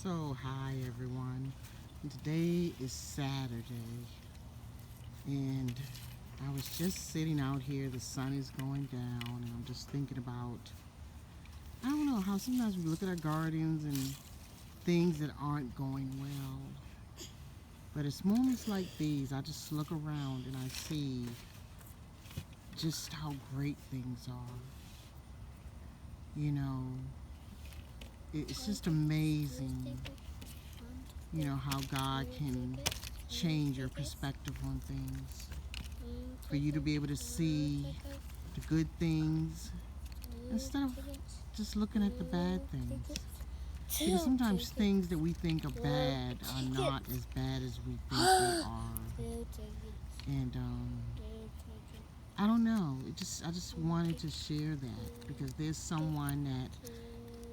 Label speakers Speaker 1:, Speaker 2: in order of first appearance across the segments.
Speaker 1: So, hi everyone. Today is Saturday, and I was just sitting out here. The sun is going down, and I'm just thinking about I don't know how sometimes we look at our gardens and things that aren't going well. But it's moments like these, I just look around and I see just how great things are. You know, it's just amazing, how God can change your perspective on things. For you to be able to see the good things instead of just looking at the bad things. Because sometimes things that we think are bad are not as bad as we think they are. And I don't know. I just wanted to share that because there's someone that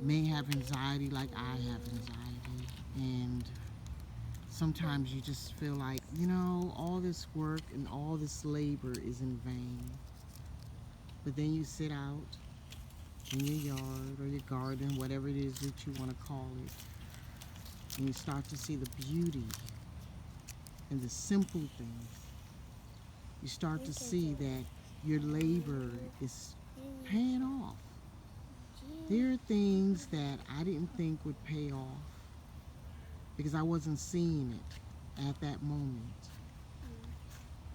Speaker 1: may have anxiety like I have anxiety, and sometimes you just feel like, all this work and all this labor is in vain. But then you sit out in your yard or your garden, whatever it is that you want to call it, and you start to see the beauty and the simple things. You start to see that your labor is paying off. There are things that I didn't think would pay off because I wasn't seeing it at that moment.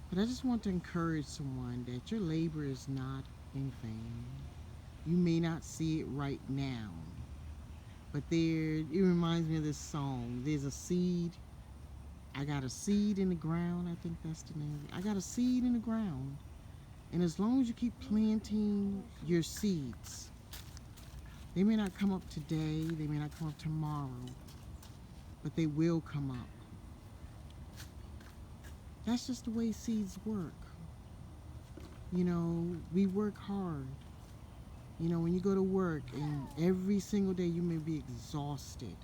Speaker 1: But I just want to encourage someone that your labor is not in vain. You may not see it right now, but it reminds me of this song. There's a seed. I got a seed in the ground. I think that's the name of it. I got a seed in the ground. And as long as you keep planting your seeds, they may not come up today, they may not come up tomorrow, but they will come up. That's just the way seeds work. We work hard. When you go to work and every single day you may be exhausted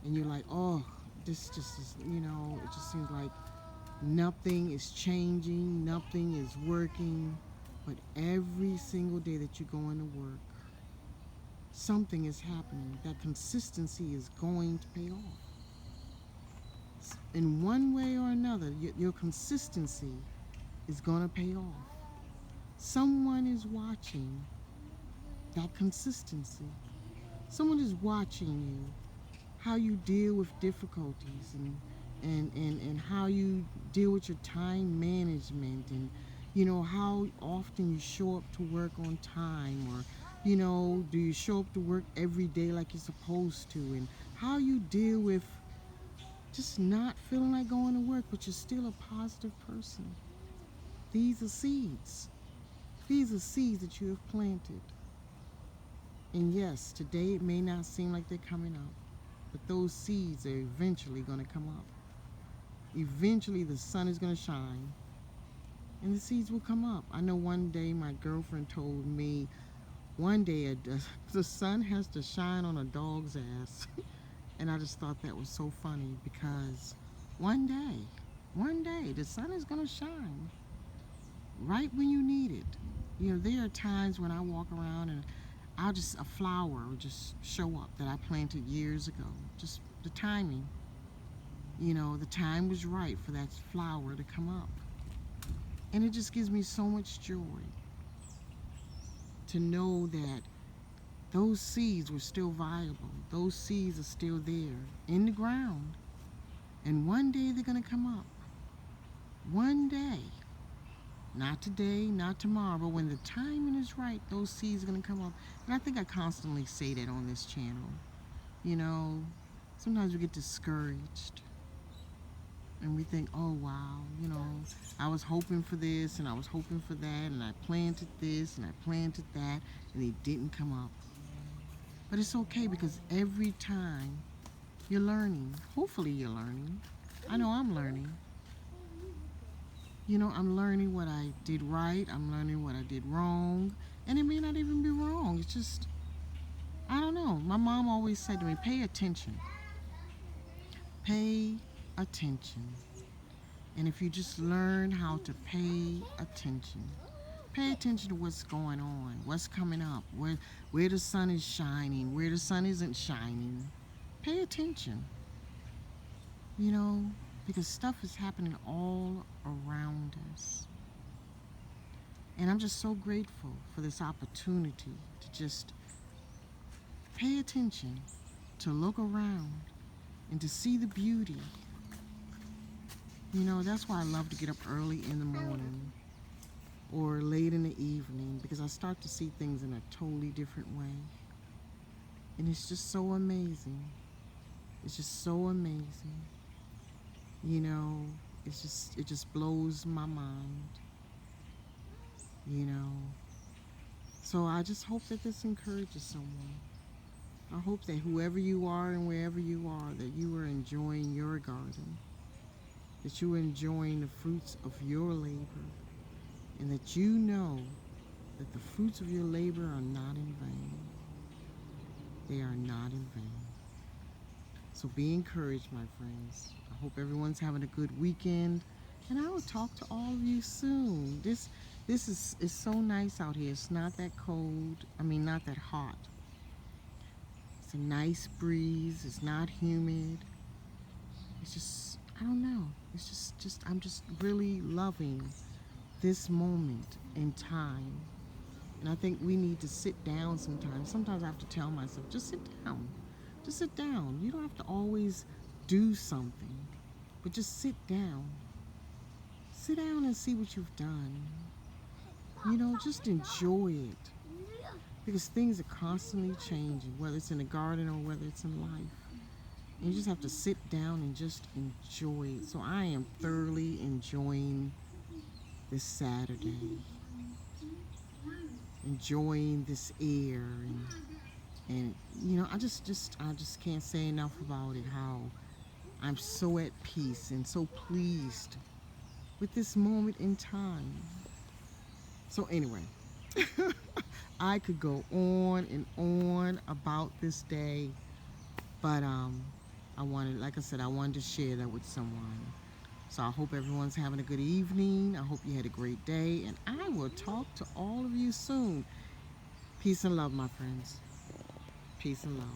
Speaker 1: and you're like, oh, this just is, it just seems like nothing is changing, nothing is working. But every single day that you're going to work, something is happening. That consistency is going to pay off. In one way or another, your consistency is going to pay off. Someone is watching that consistency. Someone is watching you, how you deal with difficulties and how you deal with your time management and how often you show up to work on time, or do you show up to work every day like you're supposed to, and how you deal with just not feeling like going to work but you're still a positive person. These are seeds. These are seeds that you have planted. And yes, today it may not seem like they're coming up, but those seeds are eventually going to come up. Eventually the sun is going to shine and the seeds will come up. I know one day my girlfriend told me one day the sun has to shine on a dog's ass. And I just thought that was so funny because one day the sun is going to shine right when you need it. There are times when I walk around and a flower will just show up that I planted years ago. Just the timing. The time was right for that flower to come up. And it just gives me so much joy to know that those seeds were still viable. Those seeds are still there in the ground. And one day they're going to come up. One day. Not today, not tomorrow, but when the timing is right, those seeds are going to come up. And I think I constantly say that on this channel. Sometimes we get discouraged. And we think, oh, wow, I was hoping for this and I was hoping for that, and I planted this and I planted that, and it didn't come up. But it's okay because every time you're learning. Hopefully you're learning. I know I'm learning. I'm learning what I did right. I'm learning what I did wrong. And it may not even be wrong. It's just, I don't know. My mom always said to me, pay attention. Pay attention. And if you just learn how to pay attention to what's going on, what's coming up, where the sun is shining, where the sun isn't shining. pay attention, you know, because stuff is happening all around us. And I'm just so grateful for this opportunity to just pay attention, to look around, and to see the beauty. You know, that's why I love to get up early in the morning or late in the evening, because I start to see things in a totally different way. And it's just so amazing. It's just so amazing. You know, it just blows my mind. You know. So I just hope that this encourages someone. I hope that whoever you are and wherever you are, that you are enjoying your garden, that you are enjoying the fruits of your labor, and that you know that the fruits of your labor are not in vain. They are not in vain. So be encouraged, my friends. I hope everyone's having a good weekend, and I will talk to all of you soon. This is so nice out here. It's not that cold. I mean, not that hot. It's a nice breeze. It's not humid. It's just, I don't know. It's just I'm just really loving this moment in time. And I think we need to sit down sometimes. Sometimes I have to tell myself, just sit down. Just sit down. You don't have to always do something, but just sit down. Sit down and see what you've done. You know, just enjoy it. Because things are constantly changing, whether it's in the garden or whether it's in life. And you just have to sit down and just enjoy it. So I am thoroughly enjoying this Saturday. Enjoying this air and you know, I just can't say enough about it, how I'm so at peace and so pleased with this moment in time. So anyway, I could go on and on about this day, but I wanted, like I said, I wanted to share that with someone. So I hope everyone's having a good evening. I hope you had a great day, and I will talk to all of you soon. Peace and love, my friends. Peace and love.